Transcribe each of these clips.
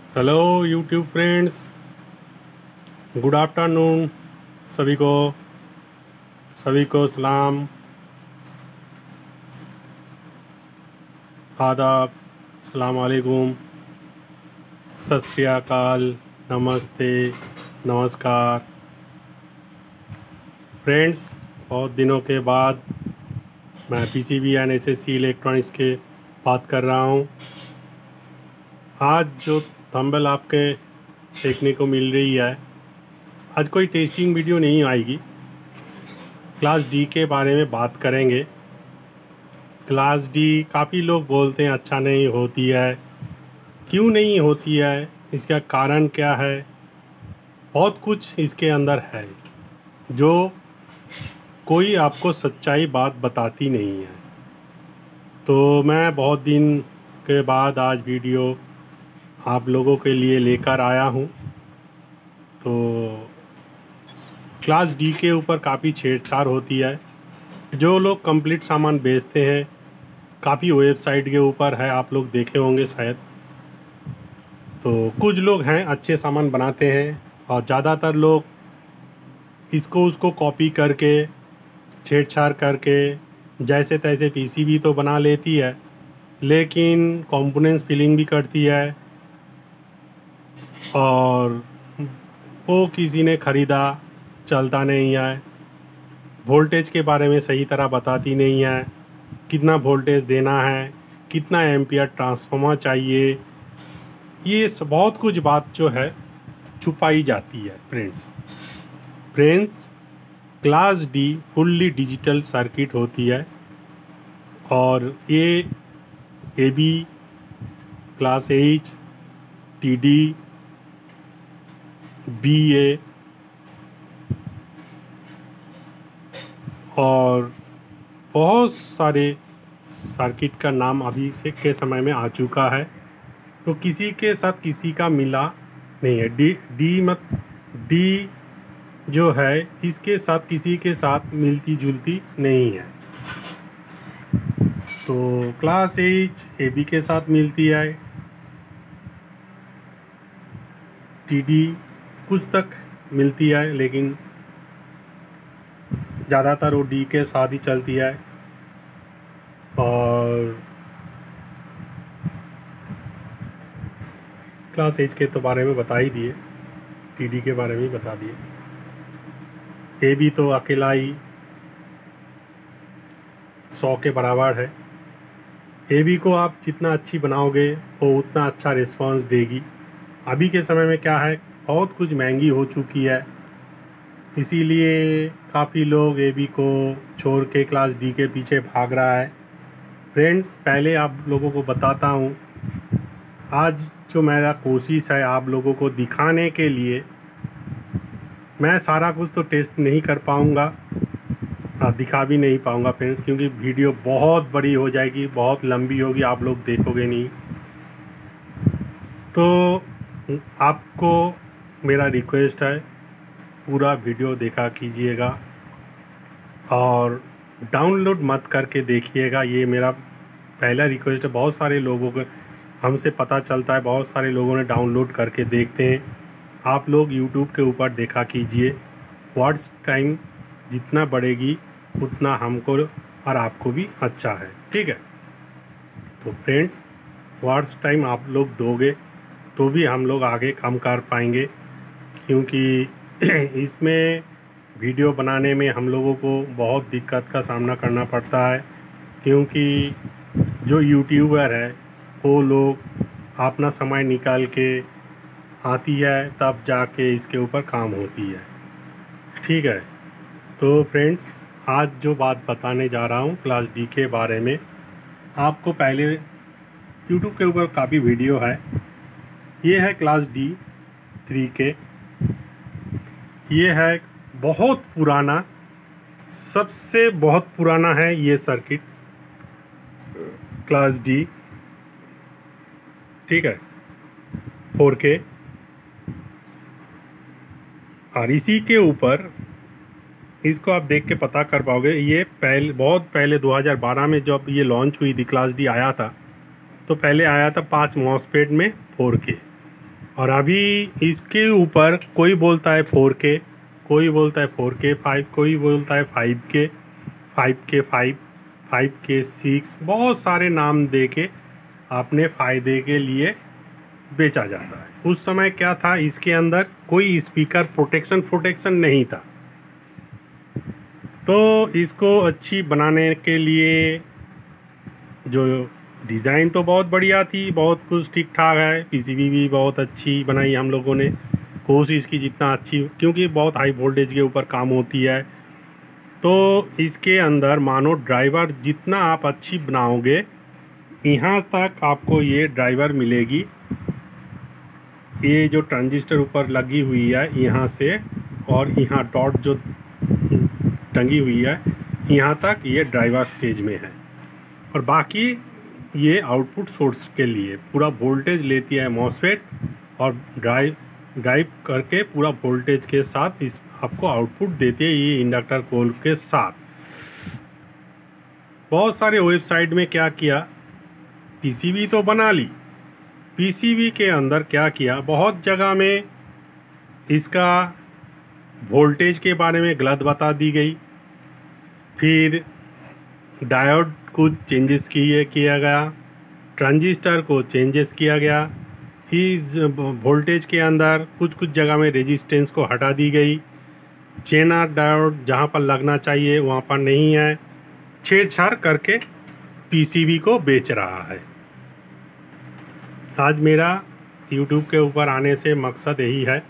Hello YouTube friends, good afternoon. सभी को सलाम, आदाब, अस्सलाम वालेकुम, सत श्री अकाल, नमस्ते, नमस्कार। फ्रेंड्स, बहुत दिनों के बाद मैं पीसीबी एंड एसएससी इलेक्ट्रॉनिक्स के बात कर रहा हूँ। आज जो थंबनेल आपके देखने को मिल रही है, आज कोई टेस्टिंग वीडियो नहीं आएगी। क्लास डी के बारे में बात करेंगे। क्लास डी काफ़ी लोग बोलते हैं अच्छा नहीं होती है। क्यों नहीं होती है, इसका कारण क्या है? बहुत कुछ इसके अंदर है जो कोई आपको सच्चाई बात बताती नहीं है। तो मैं बहुत दिन के बाद आज वीडियो आप लोगों के लिए लेकर आया हूँ। तो क्लास डी के ऊपर काफ़ी छेड़छाड़ होती है। जो लोग कंप्लीट सामान बेचते हैं, काफ़ी वेबसाइट के ऊपर है, आप लोग देखे होंगे शायद। तो कुछ लोग हैं अच्छे सामान बनाते हैं और ज़्यादातर लोग इसको उसको कॉपी करके छेड़छाड़ करके जैसे तैसे पीसीबी तो बना लेती है, लेकिन कंपोनेंट्स फिलिंग भी करती है और वो किसी ने ख़रीदा चलता नहीं है। वोल्टेज के बारे में सही तरह बताती नहीं है, कितना वोल्टेज देना है, कितना एम्पियर ट्रांसफार्मर चाहिए, ये बहुत कुछ बात जो है छुपाई जाती है। Friends, class D fully digital circuit होती है और ये AB, class H, TD, BA और बहुत सारे सर्किट का नाम अभी से के समय में आ चुका है। तो किसी के साथ किसी का मिला नहीं है। डी जो है इसके साथ किसी के साथ मिलती जुलती नहीं है। तो क्लास एच एबी के साथ मिलती है, टीडी कुछ तक मिलती है, लेकिन ज़्यादातर वो डी के साथ ही चलती है। और क्लास एच के तो बारे में बता ही दिए, टीडी के बारे में भी बता दिए। ए भी तो अकेला ही 100 के बराबर है। ए बी को आप जितना अच्छी बनाओगे वो उतना अच्छा रिस्पांस देगी। अभी के समय में क्या है, बहुत कुछ महंगी हो चुकी है, इसीलिए काफ़ी लोग ए बी को छोड़ के क्लास डी के पीछे भाग रहा है। फ्रेंड्स, पहले आप लोगों को बताता हूँ, आज जो मेरा कोशिश है आप लोगों को दिखाने के लिए, मैं सारा कुछ तो टेस्ट नहीं कर पाऊँगा और दिखा भी नहीं पाऊँगा फ्रेंड्स, क्योंकि वीडियो बहुत बड़ी हो जाएगी, बहुत लंबी होगी, आप लोग देखोगे नहीं। तो आपको मेरा रिक्वेस्ट है, पूरा वीडियो देखा कीजिएगा और डाउनलोड मत करके देखिएगा, ये मेरा पहला रिक्वेस्ट है। बहुत सारे लोगों को हमसे पता चलता है, बहुत सारे लोगों ने डाउनलोड करके देखते हैं। आप लोग यूट्यूब के ऊपर देखा कीजिए। वॉच टाइम जितना बढ़ेगी उतना हमको और आपको भी अच्छा है, ठीक है। तो फ्रेंड्स, वॉच टाइम आप लोग दोगे तो भी हम लोग आगे काम कर पाएंगे, क्योंकि इसमें वीडियो बनाने में हम लोगों को बहुत दिक्कत का सामना करना पड़ता है, क्योंकि जो यूट्यूबर है वो लोग अपना समय निकाल के आती है तब जाके इसके ऊपर काम होती है, ठीक है। तो फ्रेंड्स, आज जो बात बताने जा रहा हूँ क्लास डी के बारे में, आपको पहले यूट्यूब के ऊपर काफ़ी वीडियो है। ये है क्लास डी 3 के, ये है बहुत पुराना, सबसे बहुत पुराना है ये सर्किट क्लास डी, ठीक है, 4K। और इसी के ऊपर इसको आप देख के पता कर पाओगे, ये बहुत पहले 2012 में जब ये लॉन्च हुई थी, क्लास डी आया था, तो पहले आया था 5 मॉसफेट में 4K। और अभी इसके ऊपर कोई बोलता है 4K, कोई बोलता है 4K 5, कोई बोलता है 5K 5, 5K 6, बहुत सारे नाम दे के अपने फ़ायदे के लिए बेचा जाता है। उस समय क्या था, इसके अंदर कोई स्पीकर प्रोटेक्शन नहीं था, तो इसको अच्छी बनाने के लिए जो डिज़ाइन तो बहुत बढ़िया थी, बहुत कुछ ठीक ठाक है, पीसीबी भी बहुत अच्छी बनाई हम लोगों ने, कोशिश की जितना अच्छी, क्योंकि बहुत हाई वोल्टेज के ऊपर काम होती है। तो इसके अंदर मानो ड्राइवर जितना आप अच्छी बनाओगे, यहाँ तक आपको ये ड्राइवर मिलेगी। ये जो ट्रांजिस्टर ऊपर लगी हुई है यहाँ से, और यहाँ डॉट जो टंगी हुई है यहाँ तक, ये ड्राइवर स्टेज में है। और बाकी ये आउटपुट सोर्स के लिए पूरा वोल्टेज लेती है मॉसफेट, और ड्राइव करके पूरा वोल्टेज के साथ इस आपको आउटपुट देती है ये इंडक्टर कोल के साथ। बहुत सारे वेबसाइट में क्या किया, पीसीबी तो बना ली, पीसीबी के अंदर क्या किया, बहुत जगह में इसका वोल्टेज के बारे में गलत बता दी गई, फिर डायोड कुछ चेंजेस किया गया, ट्रांजिस्टर को चेंजेस किया गया, इस वोल्टेज के अंदर कुछ जगह में रेजिस्टेंस को हटा दी गई, चेनर डायोड जहाँ पर लगना चाहिए वहाँ पर नहीं है, छेड़छाड़ करके पीसीबी को बेच रहा है। आज मेरा यूट्यूब के ऊपर आने से मकसद यही है।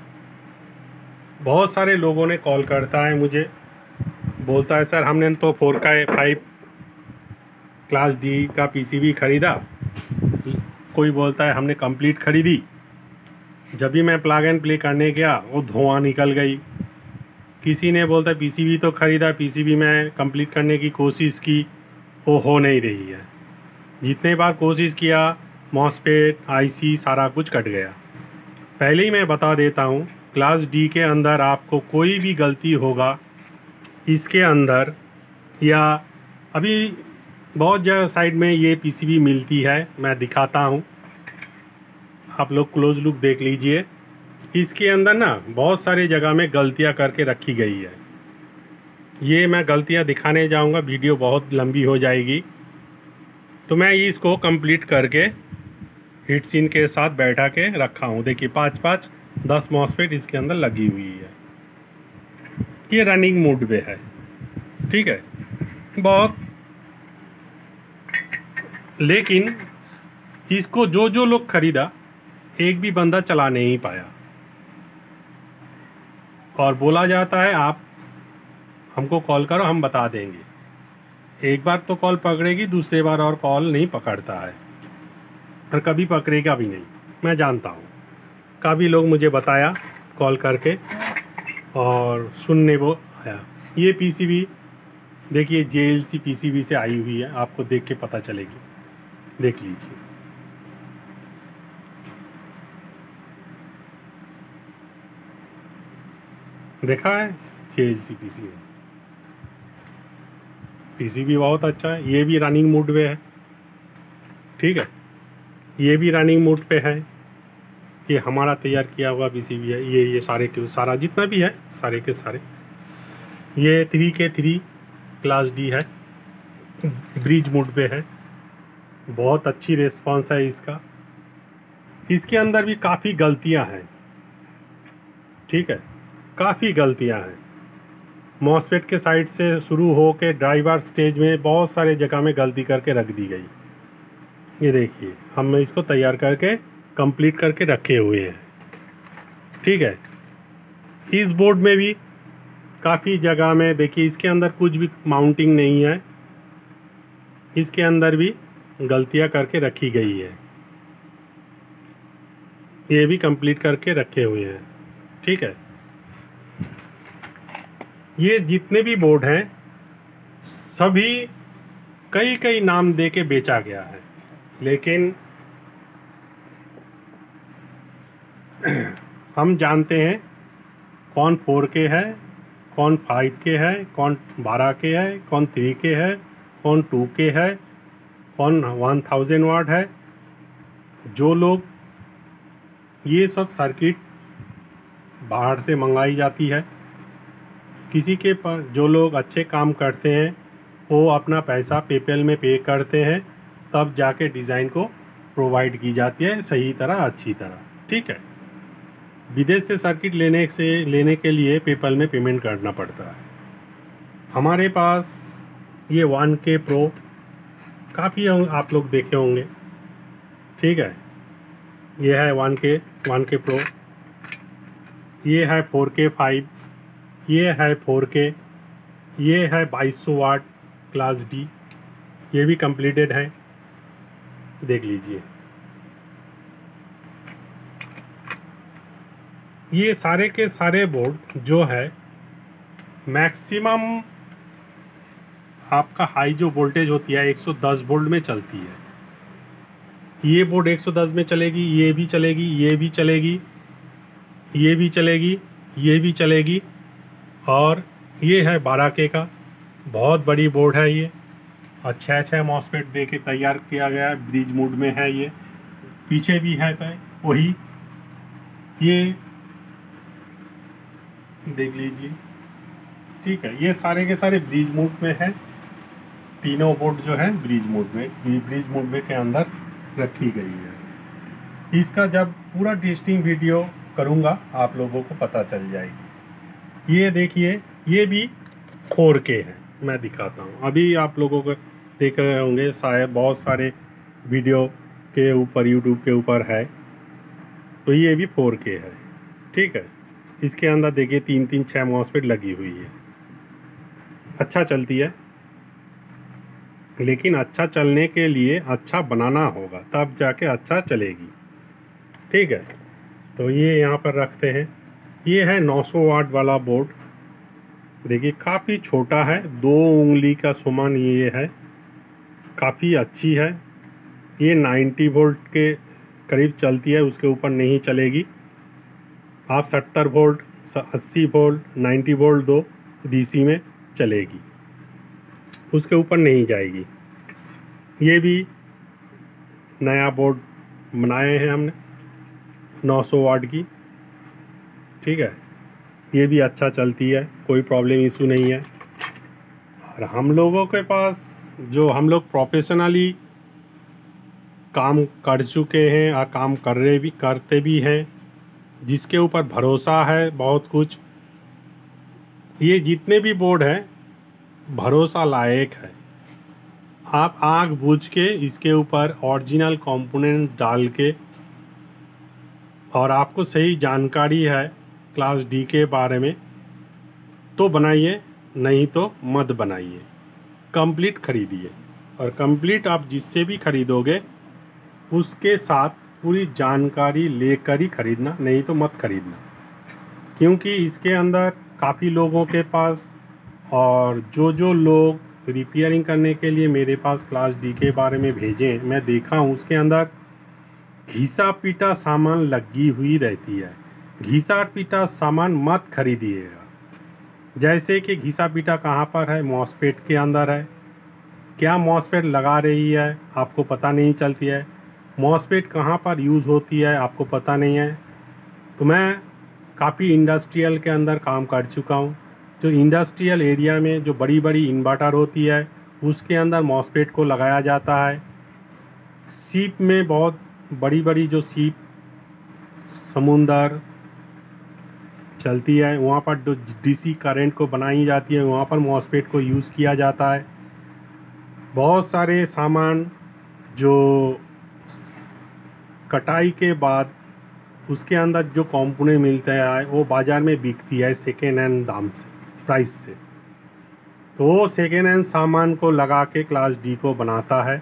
बहुत सारे लोगों ने कॉल करता है मुझे, बोलता है सर हमने तो 4K 5 क्लास डी का पीसीबी ख़रीदा, कोई बोलता है हमने कंप्लीट ख़रीदी, जब भी मैं प्लग एंड प्ले करने गया वो धुआं निकल गई। किसी ने बोलता है पीसीबी तो ख़रीदा, पीसीबी में कंप्लीट करने की कोशिश की, वो हो नहीं रही है, जितने बार कोशिश किया मॉसफेट आईसी सारा कुछ कट गया। पहले ही मैं बता देता हूँ, क्लास डी के अंदर आपको कोई भी गलती होगा इसके अंदर, या अभी बहुत जगह साइड में ये पीसीबी मिलती है, मैं दिखाता हूँ, आप लोग क्लोज लुक देख लीजिए। इसके अंदर ना बहुत सारी जगह में गलतियाँ करके रखी गई है। ये मैं गलतियाँ दिखाने जाऊँगा, वीडियो बहुत लंबी हो जाएगी, तो मैं इसको कंप्लीट करके हीट सिन के साथ बैठा के रखा हूँ। देखिए 5 10 मॉसफेट इसके अंदर लगी हुई है, ये रनिंग मोड पे है, ठीक है बहुत। लेकिन इसको जो लोग ख़रीदा, एक भी बंदा चला नहीं पाया, और बोला जाता है आप हमको कॉल करो हम बता देंगे। एक बार तो कॉल पकड़ेगी, दूसरे बार और कॉल नहीं पकड़ता है, और कभी पकड़ेगा भी नहीं। मैं जानता हूँ, काफ़ी लोग मुझे बताया कॉल करके और सुनने वो आया। ये पीसीबी देखिए JLC पीसीबी से आई हुई है, आपको देख के पता चलेगी, देख लीजिए। देखा है JLC पीसीबी बहुत अच्छा है। ये भी रनिंग मोड पे है, ठीक है, ये भी रनिंग मोड पे है। ये हमारा तैयार किया हुआ पीसीबी है। ये सारे के सारा जितना भी है सारे के सारे, ये 3K3 क्लास डी है, ब्रिज मोड पे है, बहुत अच्छी रिस्पांस है इसका। इसके अंदर भी काफ़ी गलतियां हैं, ठीक है, काफ़ी गलतियां हैं। मॉसफेट के साइड से शुरू हो के ड्राइवर स्टेज में बहुत सारे जगह में गलती करके रख दी गई। ये देखिए हम इसको तैयार करके कंप्लीट करके रखे हुए हैं, ठीक है। इस बोर्ड में भी काफ़ी जगह में देखिए इसके अंदर कुछ भी माउंटिंग नहीं है, इसके अंदर भी गलतियां करके रखी गई है। ये भी कंप्लीट करके रखे हुए हैं, ठीक है। ये जितने भी बोर्ड हैं सभी कई नाम दे के बेचा गया है, लेकिन हम जानते हैं कौन 4K है, कौन 5K है, कौन 12K है, कौन 3K है, कौन 2K है, कौन 1000 वाट है। जो लोग ये सब सर्किट बाहर से मंगाई जाती है। किसी के पास जो लोग अच्छे काम करते हैं वो अपना पैसा पेपैल में पे करते हैं, तब जाके डिज़ाइन को प्रोवाइड की जाती है सही तरह, अच्छी तरह। ठीक है, विदेश से सर्किट लेने के लिए पेपैल में पेमेंट करना पड़ता है। हमारे पास ये 1K प्रो काफ़ी आप लोग देखे होंगे। ठीक है, ये है 1K प्रो, ये है 4K 5, ये है 4K, ये है 2200 वाट क्लास डी, ये भी कंप्लीटेड है, देख लीजिए। ये सारे के सारे बोर्ड जो है मैक्सिमम आपका हाई जो वोल्टेज होती है 110 वोल्ट में चलती है। ये बोर्ड 110 में चलेगी, ये भी चलेगी, ये भी चलेगी, ये भी चलेगी, ये भी चलेगी। और ये है 12K का, बहुत बड़ी बोर्ड है ये। अच्छा मॉसफेट दे के तैयार किया गया है, ब्रिज मोड में है ये। पीछे भी है वही, ये देख लीजिए। ठीक है, ये सारे के सारे ब्रिज मोड में है। तीनों बोर्ड जो है ब्रिज मोड में के अंदर रखी गई है। इसका जब पूरा टेस्टिंग वीडियो करूँगा आप लोगों को पता चल जाएगी। ये देखिए, ये भी 4K है, मैं दिखाता हूँ। अभी आप लोगों को देख रहे होंगे शायद बहुत सारे वीडियो के ऊपर यूट्यूब के ऊपर है, तो ये भी 4K है। ठीक है, इसके अंदर देखिए 3-6 मॉसफेट लगी हुई है। अच्छा चलती है, लेकिन अच्छा चलने के लिए अच्छा बनाना होगा, तब जाके अच्छा चलेगी। ठीक है, तो ये यहाँ पर रखते हैं। ये है 900 वाट वाला बोर्ड, देखिए काफ़ी छोटा है, 2 उंगली का समान ये है, काफ़ी अच्छी है। ये 90 वोल्ट के करीब चलती है, उसके ऊपर नहीं चलेगी। आप 70 वोल्ट, 80 वोल्ट, 90 वोल्ट दो, डीसी में चलेगी, उसके ऊपर नहीं जाएगी। ये भी नया बोर्ड बनाए हैं हमने 900 वाट की। ठीक है, ये भी अच्छा चलती है, कोई प्रॉब्लम इशू नहीं है। और हम लोगों के पास जो हम लोग प्रोफेशनली काम कर चुके हैं और काम करते भी हैं, जिसके ऊपर भरोसा है बहुत कुछ, ये जितने भी बोर्ड हैं भरोसा लायक है। आप आँख बूझ के इसके ऊपर ओरिजिनल कंपोनेंट डाल के, और आपको सही जानकारी है क्लास डी के बारे में, तो बनाइए, नहीं तो मत बनाइए। कंप्लीट खरीदिए, और कंप्लीट आप जिससे भी खरीदोगे उसके साथ पूरी जानकारी लेकर ही खरीदना, नहीं तो मत खरीदना। क्योंकि इसके अंदर काफ़ी लोगों के पास, और जो लोग रिपेयरिंग करने के लिए मेरे पास क्लास डी के बारे में भेजे, मैं देखा हूँ उसके अंदर घिसा पीटा सामान लगी हुई रहती है। घिसा पीटा सामान मत खरीदिएगा। जैसे कि घिसा पीटा कहाँ पर है, मॉसफेट के अंदर है। क्या मॉसफेट लगा रही है आपको पता नहीं चलती है, मॉसफेट कहाँ पर यूज़ होती है आपको पता नहीं है। तो मैं काफ़ी इंडस्ट्रियल के अंदर काम कर चुका हूँ। जो इंडस्ट्रियल एरिया में जो बड़ी बड़ी इन्वर्टर होती है उसके अंदर मॉसफेट को लगाया जाता है। सीप में बहुत बड़ी बड़ी जो सीप समुंदर चलती है, वहाँ पर जो डीसी करंट को बनाई जाती है, वहाँ पर मॉसफेट को यूज़ किया जाता है। बहुत सारे सामान जो कटाई के बाद उसके अंदर जो कंपोनेंट मिलते हैं वो बाज़ार में बिकती है सेकेंड हैंड दाम से, प्राइस से। तो वो सेकेंड हैंड सामान को लगा के क्लास डी को बनाता है।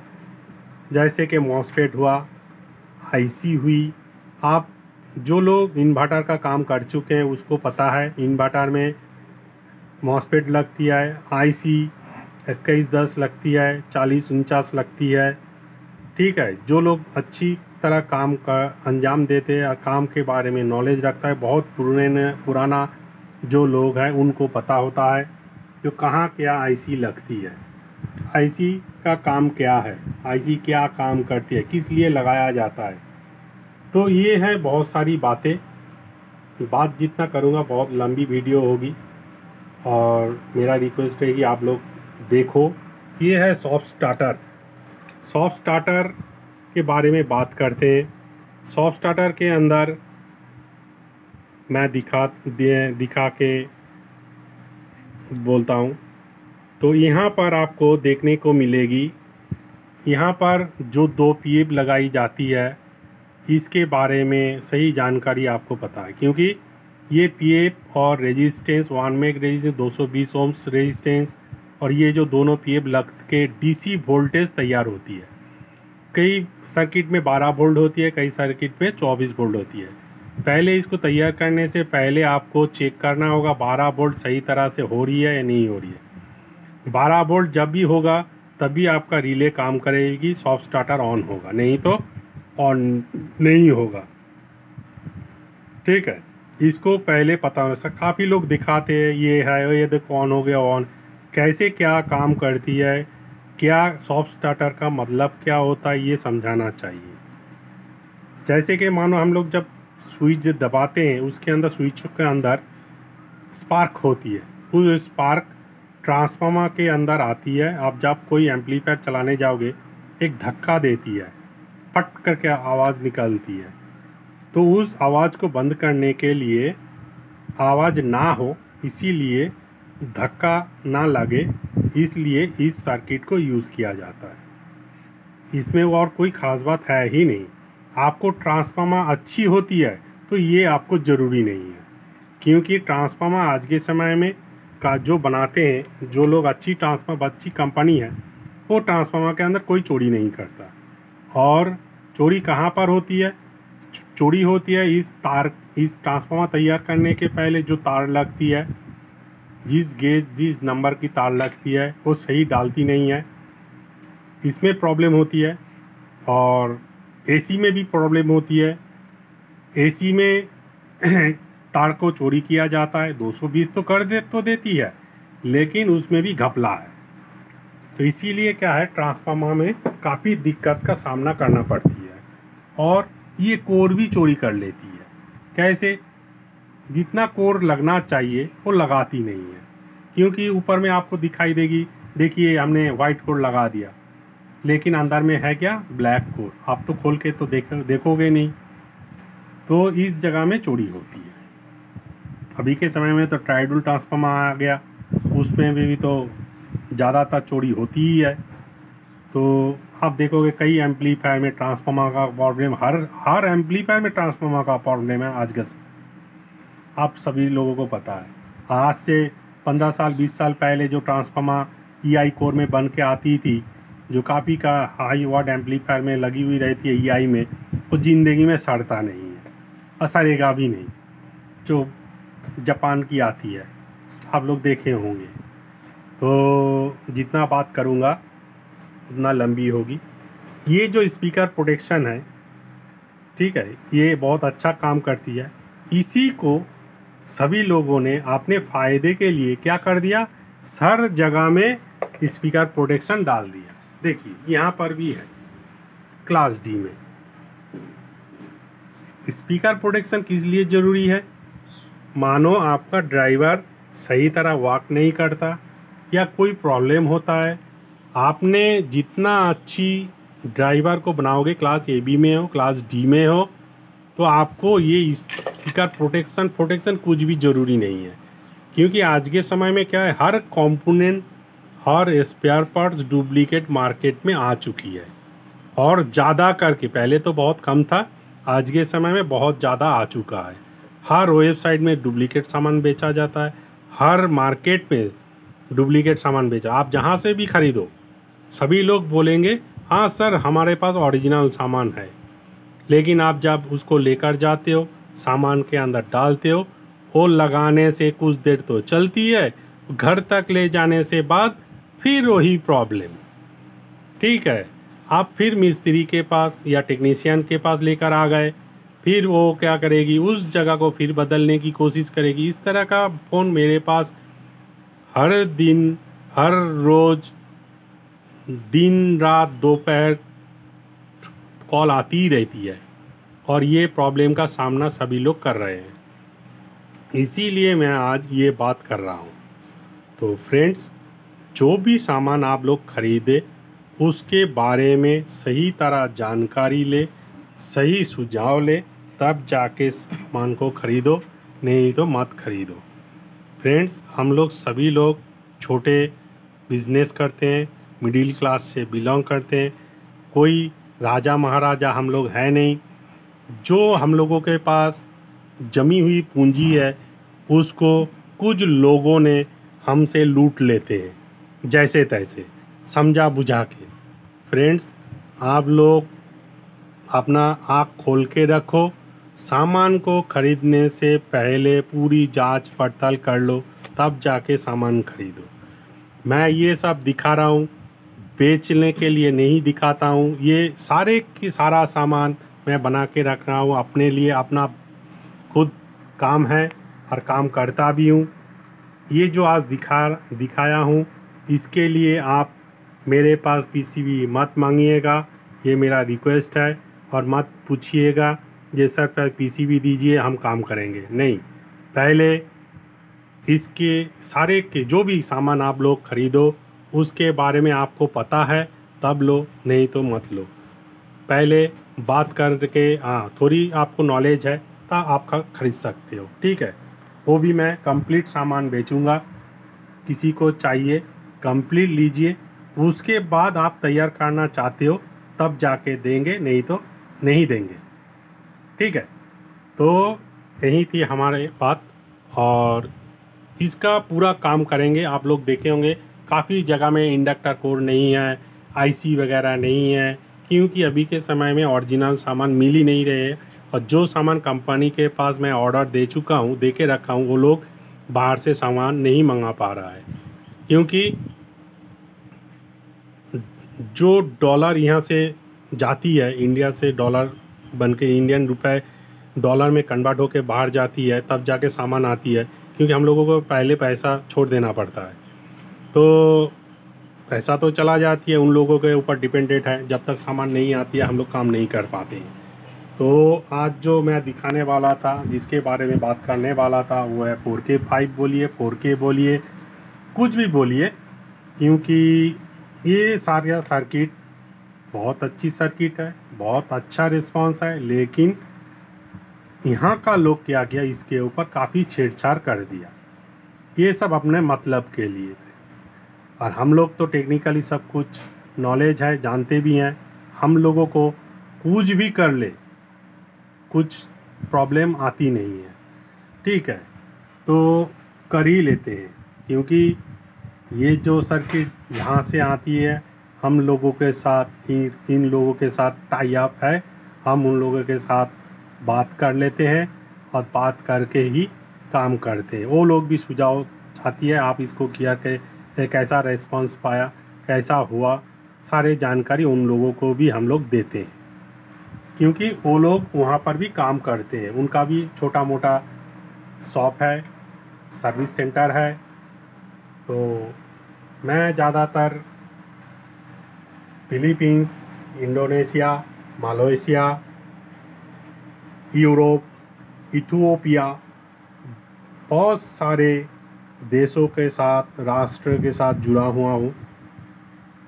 जैसे कि मॉसफेट हुआ, आईसी हुई। आप जो लोग इन्वर्टर का काम कर चुके हैं उसको पता है इन्वर्टर में मॉसफेट लगती है, आईसी 2110 लगती है, 4049 लगती है। ठीक है, जो लोग अच्छी तरह काम का अंजाम देते हैं और काम के बारे में नॉलेज रखता है, बहुत पुराना जो लोग हैं उनको पता होता है जो कहाँ क्या आईसी लगती है, आईसी का काम क्या है, आईसी क्या काम करती है, किस लिए लगाया जाता है। तो ये है बहुत सारी बातें, बात जितना करूँगा बहुत लंबी वीडियो होगी, और मेरा रिक्वेस्ट है कि आप लोग देखो। ये है सॉफ्ट स्टार्टर। सॉफ्ट स्टार्टर के बारे में बात करते हैं। सॉफ्ट स्टार्टर के अंदर मैं दिखा के बोलता हूँ। तो यहाँ पर आपको देखने को मिलेगी, यहाँ पर जो 2 पीएफ लगाई जाती है इसके बारे में सही जानकारी आपको पता है, क्योंकि ये पीएफ और रेजिस्टेंस 1 मेग रेजिस्टेंस 220 ओम्स रेजिस्टेंस, और ये जो दोनों पीएफ लग के डीसी वोल्टेज तैयार होती है। कई सर्किट में 12 वोल्ट होती है, कई सर्किट में 24 वोल्ट होती है। पहले इसको तैयार करने से पहले आपको चेक करना होगा 12 वोल्ट सही तरह से हो रही है या नहीं हो रही है। 12 वोल्ट जब भी होगा तभी आपका रिले काम करेगी, सॉफ्ट स्टार्टर ऑन होगा, नहीं तो ऑन नहीं होगा। ठीक है, इसको पहले पता होना चाहिए। काफ़ी लोग दिखाते हैं ये है, ये देखो ऑन हो गया ऑन। कैसे क्या काम करती है, क्या सॉफ्ट स्टार्टर का मतलब क्या होता है, ये समझाना चाहिए। जैसे कि मानो हम लोग जब स्विच दबाते हैं, उसके अंदर स्विच के अंदर स्पार्क होती है, उस स्पार्क ट्रांसफार्मर के अंदर आती है। आप जब कोई एम्पलीफायर चलाने जाओगे एक धक्का देती है, पट करके आवाज़ निकलती है। तो उस आवाज़ को बंद करने के लिए, आवाज़ ना हो इसीलिए, धक्का ना लगे इसलिए इस सर्किट को यूज़ किया जाता है। इसमें और कोई ख़ास बात है ही नहीं। आपको ट्रांसफार्मर अच्छी होती है तो ये आपको ज़रूरी नहीं है, क्योंकि ट्रांसफार्मर आज के समय में का जो बनाते हैं, जो लोग अच्छी कंपनी है, वो ट्रांसफार्मर के अंदर कोई चोरी नहीं करता। और चोरी कहाँ पर होती है? चोरी होती है इस ट्रांसफार्मर तैयार करने के पहले जो तार लगती है, जिस नंबर की तार लगती है वो सही डालती नहीं है, इसमें प्रॉब्लम होती है। और एसी में भी प्रॉब्लम होती है। एसी में तार को चोरी किया जाता है, 220 तो देती है, लेकिन उसमें भी घपला है। तो इसीलिए क्या है, ट्रांसफार्मर में काफ़ी दिक्कत का सामना करना पड़ती है। और ये कोर भी चोरी कर लेती है। कैसे? जितना कोर लगना चाहिए वो लगाती नहीं है, क्योंकि ऊपर में आपको दिखाई देगी, देखिए हमने वाइट कोर लगा दिया, लेकिन अंदर में है क्या? Black core. आप तो खोल के तो देखोगे नहीं। तो इस जगह में चोरी होती है। अभी के समय में तो ट्राइडल ट्रांसफार्मर आ गया, उसमें भी तो ज़्यादातर चोरी होती ही है। तो आप देखोगे कई एम्पलीफायर में ट्रांसफार्मर का प्रॉब्लम, हर एम्पलीफायर में ट्रांसफार्मर का प्रॉब्लम है आज के आप सभी लोगों को पता है। आज से 15 साल 20 साल पहले जो ट्रांसफार्मर EI कोर में बन के आती थी, जो काफ़ी का हाई वाट एम्पलीफायर में लगी हुई रहती है EI में, वो ज़िंदगी में सड़ता नहीं है और सड़ेगा भी नहीं। जो जापान की आती है, आप लोग देखे होंगे। तो जितना बात करूँगा उतना लंबी होगी। ये जो स्पीकर प्रोटेक्शन है, ठीक है, ये बहुत अच्छा काम करती है। इसी को सभी लोगों ने अपने फ़ायदे के लिए क्या कर दिया, हर जगह में स्पीकर प्रोटेक्शन डाल दिया। देखिए यहाँ पर भी है क्लास D में। स्पीकर प्रोटेक्शन किस लिए ज़रूरी है? मानो आपका ड्राइवर सही तरह वर्क नहीं करता या कोई प्रॉब्लम होता है, आपने जितना अच्छी ड्राइवर को बनाओगे, क्लास AB में हो, क्लास D में हो, तो आपको ये स्पीकर प्रोटेक्शन कुछ भी ज़रूरी नहीं है। क्योंकि आज के समय में क्या है, हर कंपोनेंट, हर स्पेयर पार्ट्स डुप्लीकेट मार्केट में आ चुकी है। और ज़्यादा करके, पहले तो बहुत कम था, आज के समय में बहुत ज़्यादा आ चुका है। हर वेबसाइट में डुप्लीकेट सामान बेचा जाता है, हर मार्केट में डुप्लीकेट सामान बेचा। आप जहाँ से भी ख़रीदो, सभी लोग बोलेंगे हाँ सर हमारे पास ओरिजिनल सामान है, लेकिन आप जब उसको लेकर जाते हो, सामान के अंदर डालते हो, वो लगाने से कुछ देर तो चलती है, घर तक ले जाने से बाद फिर वही प्रॉब्लम। ठीक है, आप फिर मिस्त्री के पास या टेक्नीशियन के पास लेकर आ गए, फिर वो क्या करेगी, उस जगह को फिर बदलने की कोशिश करेगी। इस तरह का फ़ोन मेरे पास हर दिन, हर रोज़, दिन रात दोपहर कॉल आती ही रहती है। और ये प्रॉब्लम का सामना सभी लोग कर रहे हैं, इसीलिए मैं आज ये बात कर रहा हूँ। तो फ्रेंड्स, जो भी सामान आप लोग खरीदे उसके बारे में सही तरह जानकारी ले, सही सुझाव ले, तब जाके सामान को खरीदो, नहीं तो मत खरीदो। फ्रेंड्स, हम लोग सभी लोग छोटे बिजनेस करते हैं, मिडिल क्लास से बिलोंग करते हैं, कोई राजा महाराजा हम लोग हैं नहीं। जो हम लोगों के पास जमी हुई पूंजी है उसको कुछ लोगों ने हमसे लूट लेते हैं जैसे तैसे, समझा बुझा के। फ्रेंड्स, आप लोग अपना आँख खोल के रखो, सामान को खरीदने से पहले पूरी जांच पड़ताल कर लो, तब जाके सामान खरीदो। मैं ये सब दिखा रहा हूँ, बेचने के लिए नहीं दिखाता हूँ। ये सारे की सारा सामान मैं बना के रख रहा हूँ अपने लिए, अपना खुद काम है और काम करता भी हूँ। ये जो आज दिखाया हूँ, इसके लिए आप मेरे पास पीसीबी मत मांगिएगा, ये मेरा रिक्वेस्ट है। और मत पूछिएगा ये सर पर पीसीबी दीजिए हम काम करेंगे, नहीं। पहले इसके सारे के जो भी सामान आप लोग खरीदो उसके बारे में आपको पता है तब लो, नहीं तो मत लो। पहले बात करके थोड़ी आपको नॉलेज है तब आप खरीद सकते हो, ठीक है। वो भी मैं कंप्लीट सामान बेचूंगा, किसी को चाहिए कंप्लीट लीजिए, उसके बाद आप तैयार करना चाहते हो तब जाके देंगे, नहीं तो नहीं देंगे, ठीक है। तो यही थी हमारे बात, और इसका पूरा काम करेंगे। आप लोग देखे होंगे काफ़ी जगह में इंडक्टर कोड नहीं है, आईसी वगैरह नहीं है, क्योंकि अभी के समय में ओरिजिनल सामान मिल ही नहीं रहे। और जो सामान कंपनी के पास मैं ऑर्डर दे चुका हूँ, दे के रखा हूँ, वो लोग बाहर से सामान नहीं मंगा पा रहा है, क्योंकि जो डॉलर यहाँ से जाती है, इंडिया से डॉलर बन के इंडियन रुपए डॉलर में कन्वर्ट होकर बाहर जाती है, तब जाके सामान आती है। क्योंकि हम लोगों को पहले पैसा छोड़ देना पड़ता है, तो पैसा तो चला जाती है, उन लोगों के ऊपर डिपेंडेंट है। जब तक सामान नहीं आती है हम लोग काम नहीं कर पाते हैं। तो आज जो मैं दिखाने वाला था, जिसके बारे में बात करने वाला था, वो है 4K 5 बोलिए, 4K बोलिए, कुछ भी बोलिए, क्योंकि ये सारा सर्किट बहुत अच्छी सर्किट है, बहुत अच्छा रिस्पांस है। लेकिन यहाँ का लोग क्या किया, इसके ऊपर काफ़ी छेड़छाड़ कर दिया, ये सब अपने मतलब के लिए। और हम लोग तो टेक्निकली सब कुछ नॉलेज है, जानते भी हैं। हम लोगों को कुछ भी कर ले कुछ प्रॉब्लम आती नहीं है, ठीक है, तो कर ही लेते हैं। क्योंकि ये जो सर्किट यहाँ से आती है, हम लोगों के साथ इन लोगों के साथ टाई अप है, हम उन लोगों के साथ बात कर लेते हैं और बात करके ही काम करते हैं। वो लोग भी सुझाव चाहती है, आप इसको किया कि कैसा रेस्पॉन्स पाया, कैसा हुआ, सारे जानकारी उन लोगों को भी हम लोग देते हैं, क्योंकि वो लोग वहाँ पर भी काम करते हैं। उनका भी छोटा मोटा शॉप है, सर्विस सेंटर है। तो मैं ज़्यादातर Philippines, Indonesia, Malaysia, Europe, Ethiopia, बहुत सारे देशों के साथ, राष्ट्र के साथ जुड़ा हुआ हूँ।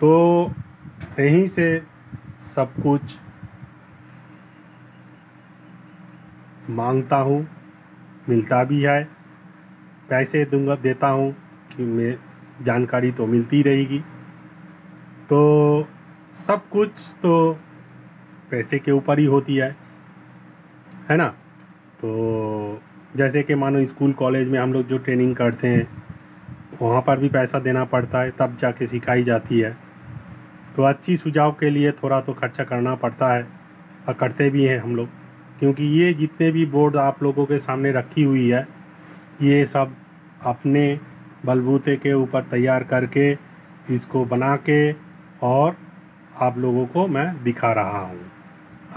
तो यहीं से सब कुछ मांगता हूँ, मिलता भी है। पैसे दूंगा, देता हूँ कि मैं जानकारी तो मिलती रहेगी। तो सब कुछ तो पैसे के ऊपर ही होती है ना। तो जैसे कि मानो स्कूल कॉलेज में हम लोग जो ट्रेनिंग करते हैं, वहाँ पर भी पैसा देना पड़ता है, तब जाके सिखाई जाती है। तो अच्छी सुझाव के लिए थोड़ा तो खर्चा करना पड़ता है, और करते भी हैं हम लोग। क्योंकि ये जितने भी बोर्ड आप लोगों के सामने रखी हुई है, ये सब अपने बलबूते के ऊपर तैयार करके, इसको बना के, और आप लोगों को मैं दिखा रहा हूँ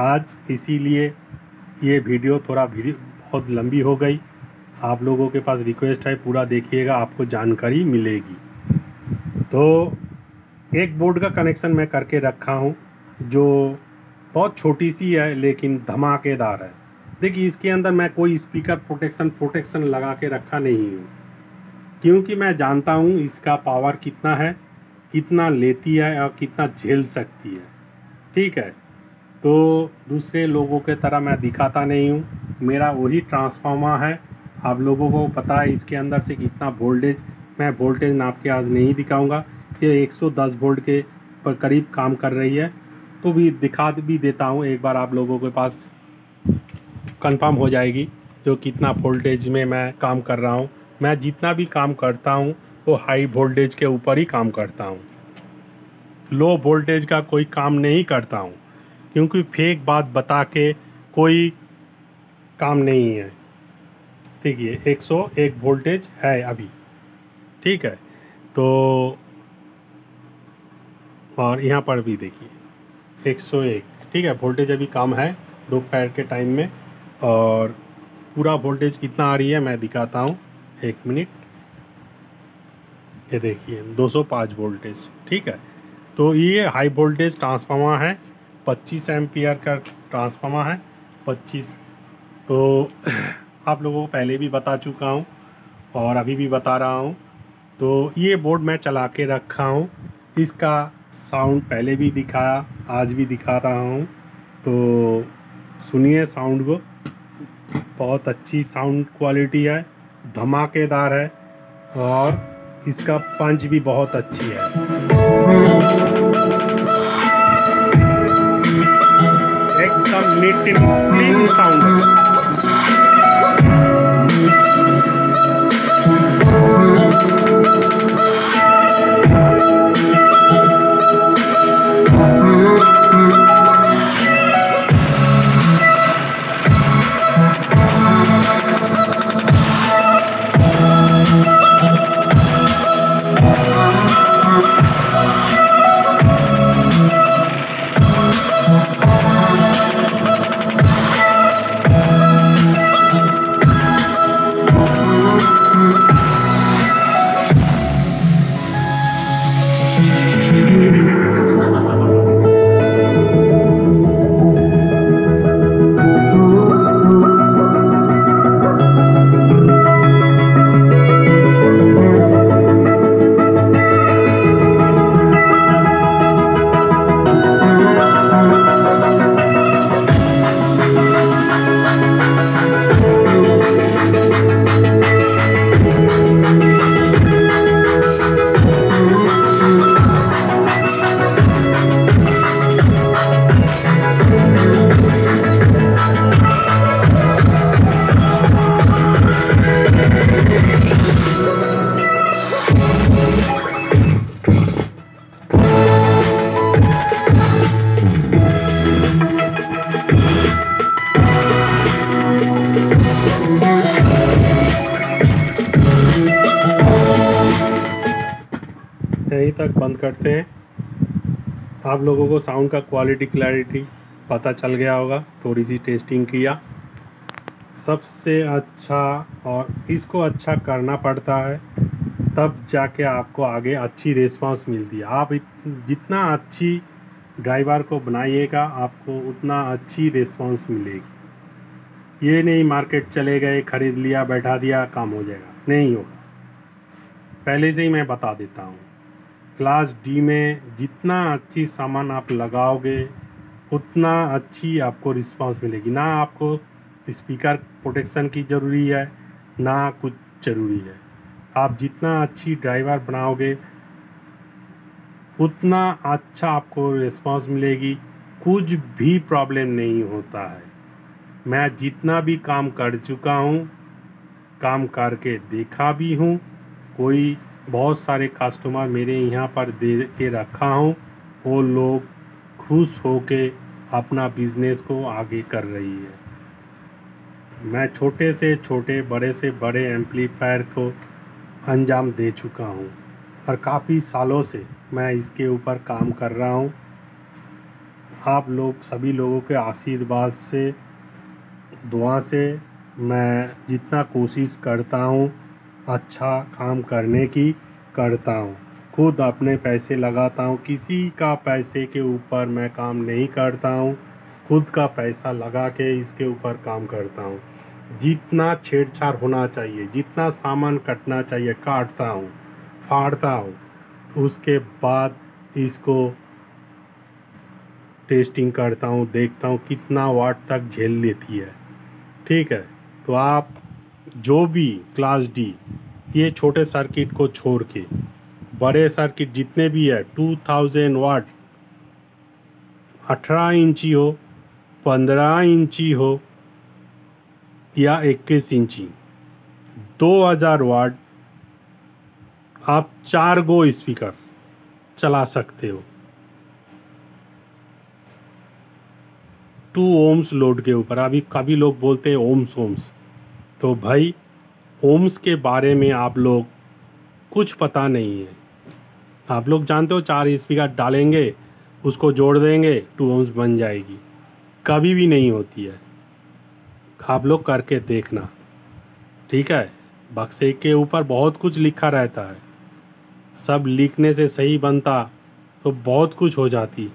आज। इसीलिए ये वीडियो बहुत लंबी हो गई। आप लोगों के पास रिक्वेस्ट है, पूरा देखिएगा, आपको जानकारी मिलेगी। तो एक बोर्ड का कनेक्शन मैं करके रखा हूँ, जो बहुत छोटी सी है लेकिन धमाकेदार है। देखिए इसके अंदर मैं कोई स्पीकर प्रोटेक्शन लगा के रखा नहीं हूँ, क्योंकि मैं जानता हूँ इसका पावर कितना है, कितना लेती है और कितना झेल सकती है। ठीक है, तो दूसरे लोगों के तरह मैं दिखाता नहीं हूँ। मेरा वही ट्रांसफार्मर है, आप लोगों को पता है इसके अंदर से कितना वोल्टेज। मैं वोल्टेज नाप के आज नहीं दिखाऊंगा। ये 110 वोल्ट के पर करीब काम कर रही है, तो भी दिखा भी देता हूँ एक बार, आप लोगों के पास कंफर्म हो जाएगी जो कितना वोल्टेज में मैं काम कर रहा हूँ। मैं जितना भी काम करता हूँ वो हाई वोल्टेज के ऊपर ही काम करता हूँ, लो वोल्टेज का कोई काम नहीं करता हूँ, क्योंकि फेक बात बता के कोई काम नहीं है। देखिए 101 वोल्टेज है अभी, ठीक है। तो और यहाँ पर भी देखिए 101, ठीक है, वोल्टेज अभी कम है दोपहर के टाइम में। और पूरा वोल्टेज कितना आ रही है मैं दिखाता हूँ, 1 मिनट। ये देखिए 205 वोल्टेज, ठीक है। तो ये हाई वोल्टेज ट्रांसफार्मर है, 25 एम्पियर का ट्रांसफार्मर है, 25। तो आप लोगों को पहले भी बता चुका हूँ और अभी भी बता रहा हूँ। तो ये बोर्ड मैं चला के रखा हूँ, इसका साउंड पहले भी दिखाया, आज भी दिखा रहा हूँ। तो सुनिए साउंड को, बहुत अच्छी साउंड क्वालिटी है, धमाकेदार है और इसका पंच भी बहुत अच्छी है। एकदम नीट एंड क्लीन साउंड है। यहीं तक बंद करते हैं। आप लोगों को साउंड का क्लैरिटी पता चल गया होगा, थोड़ी सी टेस्टिंग किया। सबसे अच्छा, और इसको अच्छा करना पड़ता है तब जाके आपको आगे अच्छी रिस्पांस मिलती है। आप जितना अच्छी ड्राइवर को बनाइएगा आपको उतना अच्छी रिस्पांस मिलेगी। ये नहीं मार्केट चले गए, ख़रीद लिया, बैठा दिया, काम हो जाएगा, नहीं होगा। पहले से ही मैं बता देता हूँ, क्लास डी में जितना अच्छी सामान आप लगाओगे उतना अच्छी आपको रिस्पांस मिलेगी। ना आपको स्पीकर प्रोटेक्शन की ज़रूरी है, ना कुछ ज़रूरी है। आप जितना अच्छी ड्राइवर बनाओगे उतना अच्छा आपको रिस्पांस मिलेगी, कुछ भी प्रॉब्लम नहीं होता है। मैं जितना भी काम कर चुका हूँ, काम करके देखा भी हूँ, कोई बहुत सारे कस्टमर मेरे यहाँ पर दे के रखा हूँ, वो लोग खुश होके अपना बिजनेस को आगे कर रही है। मैं छोटे से छोटे, बड़े से बड़े एम्पलीफायर को अंजाम दे चुका हूँ और काफ़ी सालों से मैं इसके ऊपर काम कर रहा हूँ। आप लोग सभी लोगों के आशीर्वाद से, दुआ से मैं जितना कोशिश करता हूँ अच्छा काम करने की करता हूँ। खुद अपने पैसे लगाता हूँ, किसी का पैसे के ऊपर मैं काम नहीं करता हूँ। खुद का पैसा लगा के इसके ऊपर काम करता हूँ। जितना छेड़छाड़ होना चाहिए, जितना सामान कटना चाहिए काटता हूँ, फाड़ता हूँ। उसके बाद इसको टेस्टिंग करता हूँ, देखता हूँ कितना वाट तक झेल लेती है। ठीक है, तो आप जो भी क्लास डी, ये छोटे सर्किट को छोड़ के बड़े सर्किट जितने भी है 2000 वाट, 18 इंची हो, 15 इंची हो या 21 इंची, 2000 वाट, आप 4 गो स्पीकर चला सकते हो 2 ओम्स लोड के ऊपर। अभी कभी लोग बोलते हैं ओम्स, तो भाई ओम्स के बारे में आप लोग कुछ पता नहीं है। आप लोग जानते हो 4 स्पीकर डालेंगे, उसको जोड़ देंगे, 2 ओम्स बन जाएगी। कभी भी नहीं होती है, आप लोग करके देखना। ठीक है, बक्से के ऊपर बहुत कुछ लिखा रहता है, सब लिखने से सही बनता तो बहुत कुछ हो जाती।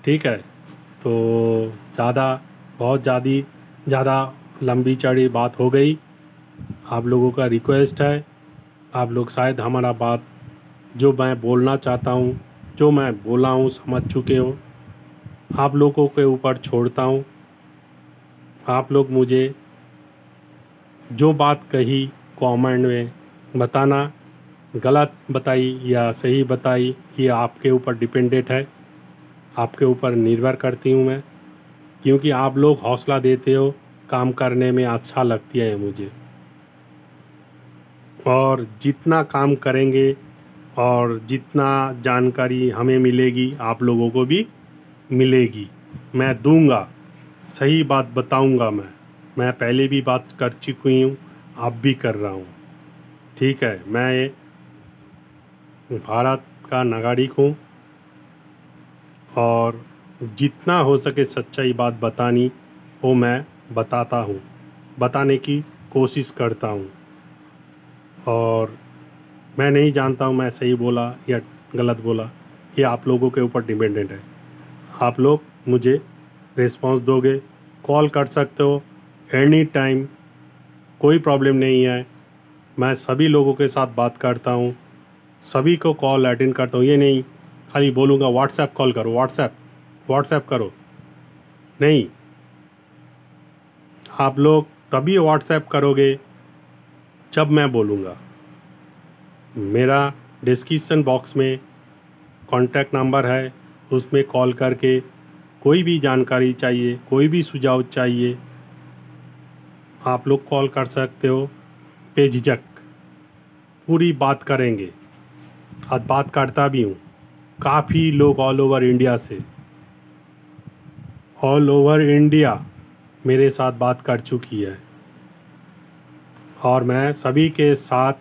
ठीक है, तो बहुत ज़्यादा लंबी चौड़ी बात हो गई। आप लोगों का रिक्वेस्ट है, आप लोग शायद हमारा बात जो मैं बोलना चाहता हूँ, जो मैं बोला हूँ, समझ चुके हो। आप लोगों के ऊपर छोड़ता हूँ, आप लोग मुझे जो बात कही कमेंट में बताना। गलत बताई या सही बताई ये आपके ऊपर डिपेंडेंट है, आपके ऊपर निर्भर करती हूँ मैं, क्योंकि आप लोग हौसला देते हो, काम करने में अच्छा लगती है मुझे। और जितना काम करेंगे और जितना जानकारी हमें मिलेगी आप लोगों को भी मिलेगी, मैं दूंगा, सही बात बताऊंगा। मैं पहले भी बात कर चुकी हूँ, अब भी कर रहा हूँ। ठीक है, मैं भारत का नागरिक हूँ और जितना हो सके सच्चाई बात बतानी वो मैं बताता हूँ, बताने की कोशिश करता हूँ। और मैं नहीं जानता हूँ मैं सही बोला या गलत बोला, ये आप लोगों के ऊपर डिपेंडेंट है। आप लोग मुझे रिस्पांस दोगे, कॉल कर सकते हो एनी टाइम, कोई प्रॉब्लम नहीं है। मैं सभी लोगों के साथ बात करता हूँ, सभी को कॉल अटेंड करता हूँ। ये नहीं खाली बोलूँगा व्हाट्सएप कॉल करो, व्हाट्सएप करो, नहीं। आप लोग तभी व्हाट्सएप करोगे जब मैं बोलूँगा। मेरा डिस्क्रिप्शन बॉक्स में कॉन्टैक्ट नंबर है, उसमें कॉल करके कोई भी जानकारी चाहिए, कोई भी सुझाव चाहिए, आप लोग कॉल कर सकते हो बेझिझक। पूरी बात करेंगे, आज बात करता भी हूँ। काफ़ी लोग ऑल ओवर इंडिया मेरे साथ बात कर चुकी है और मैं सभी के साथ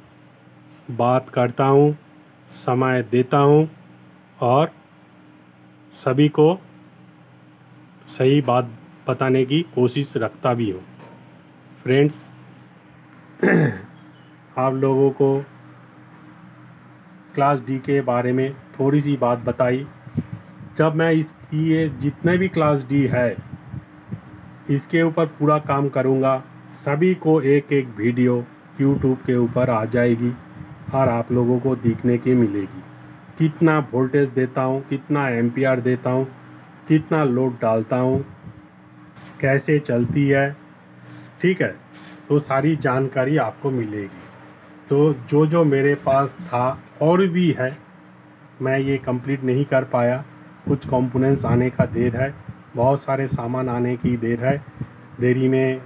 बात करता हूँ, समय देता हूँ और सभी को सही बात बताने की कोशिश रखता भी हूँ। फ्रेंड्स, आप लोगों को क्लास डी के बारे में थोड़ी सी बात बताई। जब मैं ये जितने भी क्लास डी है इसके ऊपर पूरा काम करूँगा, सभी को एक एक वीडियो यूट्यूब के ऊपर आ जाएगी और आप लोगों को देखने की मिलेगी। कितना वोल्टेज देता हूँ, कितना एम्पियर देता हूँ, कितना लोड डालता हूँ, कैसे चलती है। ठीक है, तो सारी जानकारी आपको मिलेगी। तो जो मेरे पास था और भी है, मैं ये कंप्लीट नहीं कर पाया, कुछ कंपोनेंट्स आने का देर है, बहुत सारे सामान आने की देर है, देरी में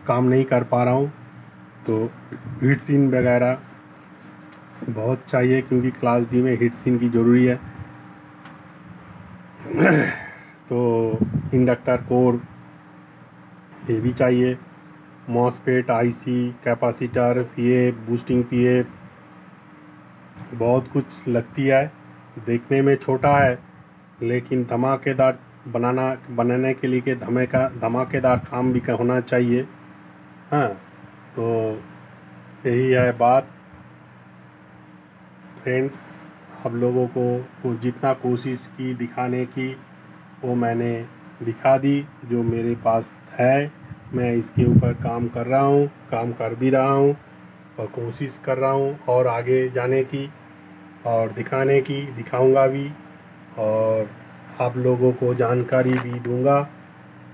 काम नहीं कर पा रहा हूँ। तो हीट सिन वगैरह बहुत चाहिए क्योंकि क्लास डी में हीट सिन की ज़रूरी है। तो इंडक्टर कोर ये भी चाहिए, मॉसफेट, आईसी, कैपेसिटर, पीए, बूस्टिंग पीए, बहुत कुछ लगती है। देखने में छोटा है लेकिन धमाकेदार बनाने के लिए धमाकेदार काम भी होना चाहिए। हाँ, तो यही है बात। फ्रेंड्स, आप लोगों को जितना कोशिश की दिखाने की वो मैंने दिखा दी जो मेरे पास है। मैं इसके ऊपर काम कर रहा हूँ, काम कर भी रहा हूँ और कोशिश कर रहा हूँ और आगे जाने की और दिखाने की, दिखाऊंगा भी और आप लोगों को जानकारी भी दूंगा।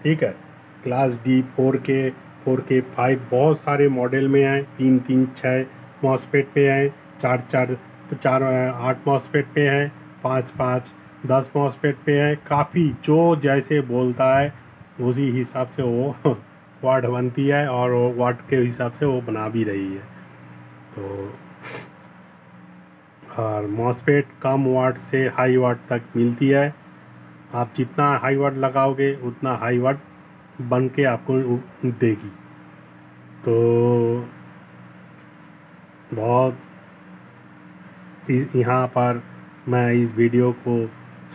ठीक है। क्लास डी 4K 5 बहुत सारे मॉडल में हैं। 3 6 मॉसफेट पे हैं, 4 8 मॉसफेट पे हैं, 5 10 मॉसफेट पे हैं। काफ़ी जो जैसे बोलता है उसी हिसाब से वो वाट बनती है और वो वाट के हिसाब से वो बना भी रही है। तो और मॉसफेट कम वाट से हाई वाट तक मिलती है। आप जितना हाई वाट लगाओगे उतना हाई वाट बन के आपको देगी। तो बहुत यहाँ पर मैं इस वीडियो को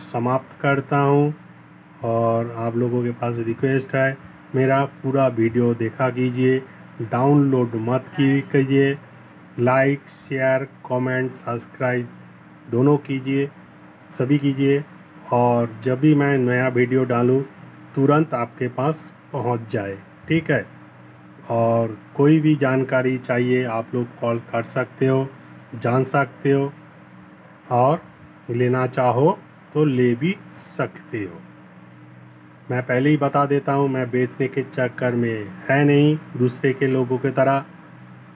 समाप्त करता हूँ और आप लोगों के पास रिक्वेस्ट है, मेरा पूरा वीडियो देखा कीजिए, डाउनलोड मत कीजिए, लाइक शेयर कमेंट सब्सक्राइब दोनों कीजिए, सभी कीजिए और जब भी मैं नया वीडियो डालूँ तुरंत आपके पास पहुंच जाए। ठीक है। और कोई भी जानकारी चाहिए आप लोग कॉल कर सकते हो, जान सकते हो और लेना चाहो तो ले भी सकते हो। मैं पहले ही बता देता हूँ, मैं बेचने के चक्कर में है नहीं दूसरे के लोगों की तरह।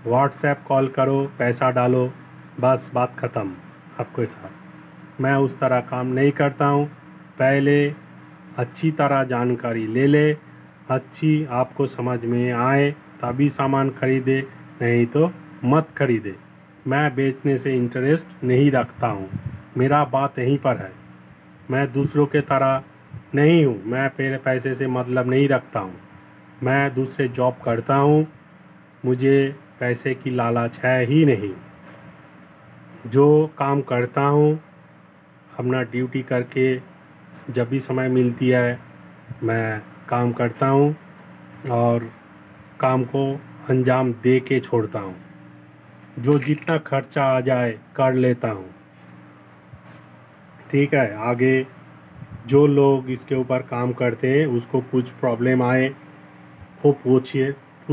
व्हाट्सएप कॉल करो, पैसा डालो, बस बात ख़त्म आपके साथ। मैं उस तरह काम नहीं करता हूँ। पहले अच्छी तरह जानकारी ले ले, अच्छी आपको समझ में आए तभी सामान खरीदे, नहीं तो मत खरीदे। मैं बेचने से इंटरेस्ट नहीं रखता हूँ, मेरा बात यहीं पर है। मैं दूसरों के तरह नहीं हूँ, मैं पैसे से मतलब नहीं रखता हूँ। मैं दूसरे जॉब करता हूँ, मुझे पैसे की लालच है ही नहीं। जो काम करता हूँ अपना ड्यूटी करके जब भी समय मिलती है मैं काम करता हूँ और काम को अंजाम दे के छोड़ता हूँ। जो जितना खर्चा आ जाए कर लेता हूँ। ठीक है। आगे जो लोग इसके ऊपर काम करते हैं उसको कुछ प्रॉब्लम आए वो पूछ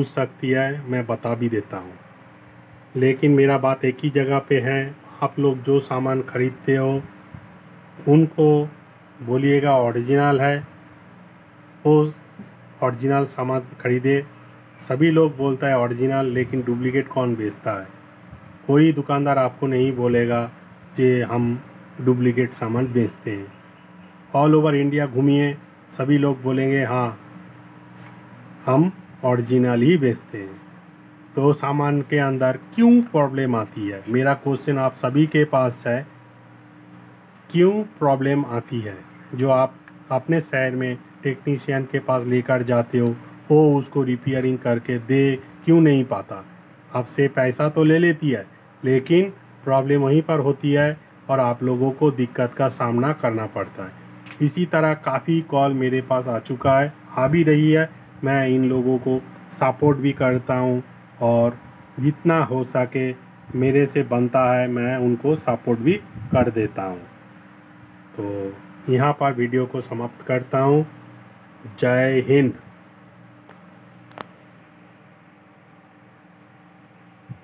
सकती है, मैं बता भी देता हूँ। लेकिन मेरा बात एक ही जगह पे है, आप लोग जो सामान खरीदते हो उनको बोलिएगा ओरिजिनल है, वो ओरिजिनल सामान खरीदे। सभी लोग बोलता है ओरिजिनल, लेकिन डुप्लीकेट कौन बेचता है? कोई दुकानदार आपको नहीं बोलेगा कि हम डुप्लीकेट सामान बेचते हैं। ऑल ओवर इंडिया घूमिए, सभी लोग बोलेंगे हाँ हम ओरिजिनल ही बेचते हैं। तो सामान के अंदर क्यों प्रॉब्लम आती है? मेरा क्वेश्चन आप सभी के पास है, क्यों प्रॉब्लम आती है? जो आप अपने शहर में टेक्नीशियन के पास लेकर जाते हो वो उसको रिपेयरिंग करके दे क्यों नहीं पाता? आपसे पैसा तो ले लेती है लेकिन प्रॉब्लम वहीं पर होती है और आप लोगों को दिक्कत का सामना करना पड़ता है। इसी तरह काफ़ी कॉल मेरे पास आ चुका है, आ भी रही है। मैं इन लोगों को सपोर्ट भी करता हूँ और जितना हो सके मेरे से बनता है मैं उनको सपोर्ट भी कर देता हूँ। तो यहाँ पर वीडियो को समाप्त करता हूँ। जय हिंद।